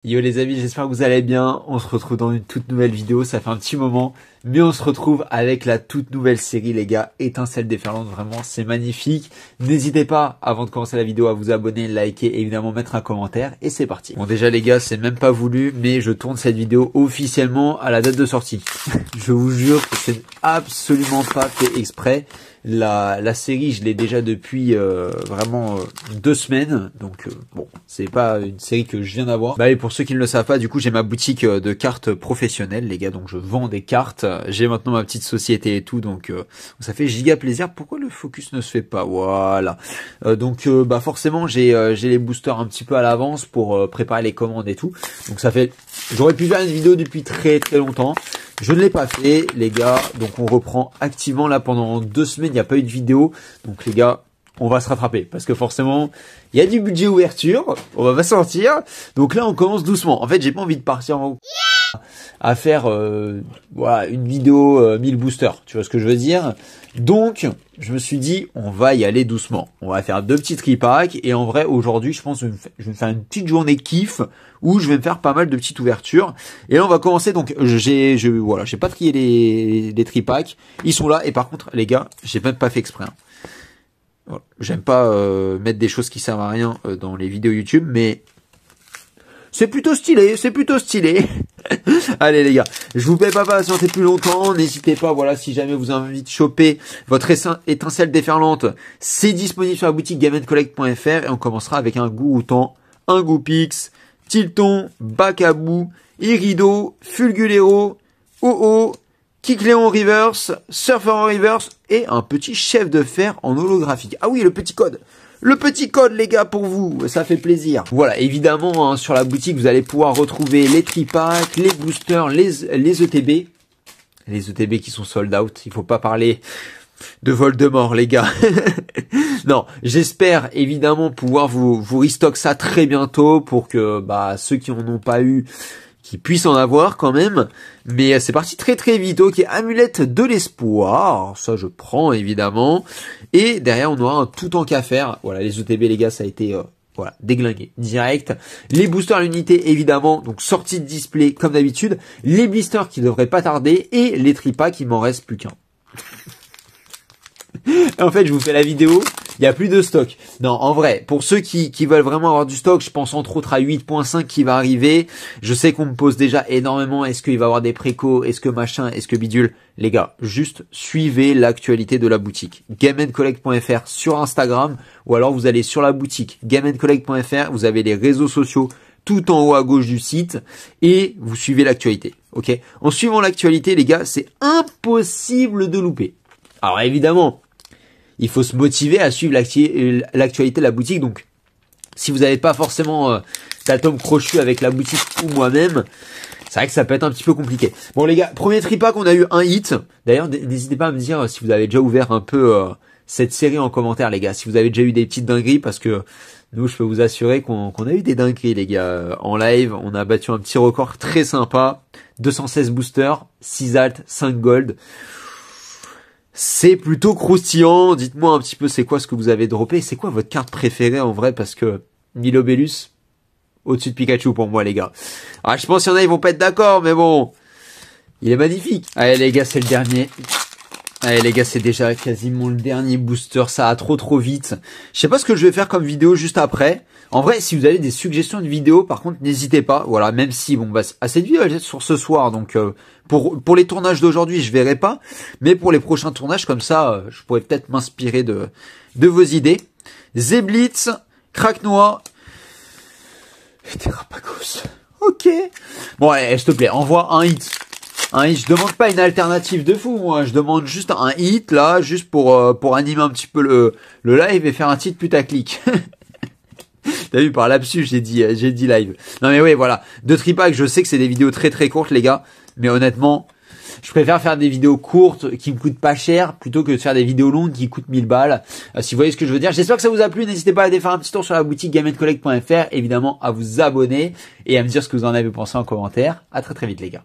Yo les amis, j'espère que vous allez bien. On se retrouve dans une toute nouvelle vidéo, ça fait un petit moment, mais on se retrouve avec la toute nouvelle série les gars, Étincelle déferlante, vraiment c'est magnifique. N'hésitez pas avant de commencer la vidéo à vous abonner, liker et évidemment mettre un commentaire et c'est parti. Bon déjà les gars, c'est même pas voulu, mais je tourne cette vidéo officiellement à la date de sortie. Je vous jure que c'est absolument pas fait exprès. La série, je l'ai déjà depuis vraiment 2 semaines, donc bon, c'est pas une série que je viens d'avoir. Bah et pour ceux qui ne le savent pas, du coup j'ai ma boutique de cartes professionnelles, les gars, donc je vends des cartes. J'ai maintenant ma petite société et tout, donc ça fait giga plaisir. Pourquoi le focus ne se fait pas? Voilà. Donc bah forcément j'ai les boosters un petit peu à l'avance pour préparer les commandes et tout. Donc ça fait, j'aurais pu faire une vidéo depuis très longtemps. Je ne l'ai pas fait, les gars, donc on reprend activement là pendant 2 semaines, il n'y a pas eu de vidéo, donc les gars, on va se rattraper, parce que forcément, il y a du budget ouverture, on va pas sortir, donc là on commence doucement. En fait, j'ai pas envie de partir à faire voilà une vidéo 1000 boosters, tu vois ce que je veux dire. Donc je me suis dit on va y aller doucement, on va faire 2 petits tripacks et en vrai aujourd'hui je pense que je vais me faire une petite journée kiff où je vais me faire pas mal de petites ouvertures et là on va commencer. Donc j'ai pas trié les tripacks, ils sont là et par contre les gars j'ai même pas fait exprès hein. Voilà. J'aime pas mettre des choses qui servent à rien dans les vidéos YouTube, mais c'est plutôt stylé, c'est plutôt stylé. Allez les gars, je vous fais pas patienter plus longtemps, n'hésitez pas, voilà, si jamais vous avez envie de choper votre étincelle déferlante, c'est disponible sur la boutique GameAndCollect.fr et on commencera avec un Gouroutan, un Goupix, Tilton, Bacabou, Irido, Fulgulero, OO, Kikléon Reverse, Surfer en Reverse et un petit chef de fer en holographique. Ah oui, le petit code. Le petit code les gars pour vous, ça fait plaisir. Voilà, évidemment hein, sur la boutique vous allez pouvoir retrouver les tripacks, les boosters, les ETB. Les ETB qui sont sold out, il faut pas parler de Voldemort les gars. Non, j'espère évidemment pouvoir vous restock ça très bientôt pour que bah ceux qui en ont pas eu qui puissent en avoir quand même, mais c'est parti très vite. Ok, amulette de l'espoir, ça je prends évidemment, et derrière on aura un tout en qu'à faire. Voilà, les ETB les gars, ça a été voilà, déglingué direct. Les boosters à l'unité évidemment, donc sortie de display comme d'habitude, les blisters qui devraient pas tarder, et les tripacks, il m'en reste plus qu'un. En fait, je vous fais la vidéo, il n'y a plus de stock. Non, en vrai, pour ceux qui veulent vraiment avoir du stock, je pense entre autres à 8.5 qui va arriver. Je sais qu'on me pose déjà énormément, est-ce qu'il va y avoir des précos, est-ce que machin, est-ce que bidule. Les gars, juste suivez l'actualité de la boutique. GameAndCollect.fr sur Instagram, ou alors vous allez sur la boutique GameAndCollect.fr, vous avez les réseaux sociaux tout en haut à gauche du site, et vous suivez l'actualité. Ok. En suivant l'actualité, les gars, c'est impossible de louper. Alors évidemment, il faut se motiver à suivre l'actualité de la boutique. Donc, si vous n'avez pas forcément d'atome crochu avec la boutique ou moi-même, c'est vrai que ça peut être un petit peu compliqué. Bon les gars, premier tripack, on a eu un hit. D'ailleurs, n'hésitez pas à me dire si vous avez déjà ouvert un peu cette série en commentaire, les gars. Si vous avez déjà eu des petites dingueries, parce que nous, je peux vous assurer qu'on a eu des dingueries, les gars. En live, on a battu un petit record très sympa. 216 boosters, 6 alt, 5 gold. C'est plutôt croustillant. Dites-moi un petit peu c'est quoi ce que vous avez droppé. C'est quoi votre carte préférée en vrai, parce que Milobellus au-dessus de Pikachu pour moi les gars. Ah, je pense qu'il y en a ils vont pas être d'accord, mais bon, il est magnifique. Allez les gars, c'est le dernier. Allez les gars, c'est déjà quasiment le dernier booster, ça va trop vite. Je sais pas ce que je vais faire comme vidéo juste après. En vrai, si vous avez des suggestions de vidéos, par contre, n'hésitez pas. Voilà, même si, bon, bah, assez de vidéos sur ce soir, donc pour les tournages d'aujourd'hui, je verrai pas. Mais pour les prochains tournages, comme ça, je pourrais peut-être m'inspirer de vos idées. Zeblitz, Cracknois et Terrapagos. Ok. Bon, allez, s'il te plaît, envoie un hit. Un hit, je demande pas une alternative de fou, moi. Je demande juste un hit, là, juste pour animer un petit peu le live et faire un titre putaclic. T'as vu, par lapsus, j'ai dit live. Non, mais oui, voilà. 2 tripacks, je sais que c'est des vidéos très courtes, les gars. Mais honnêtement, je préfère faire des vidéos courtes qui me coûtent pas cher plutôt que de faire des vidéos longues qui coûtent 1000 balles. Si vous voyez ce que je veux dire. J'espère que ça vous a plu. N'hésitez pas à aller faire un petit tour sur la boutique GameAndCollect.fr. Évidemment, à vous abonner et à me dire ce que vous en avez pensé en commentaire. À très vite, les gars.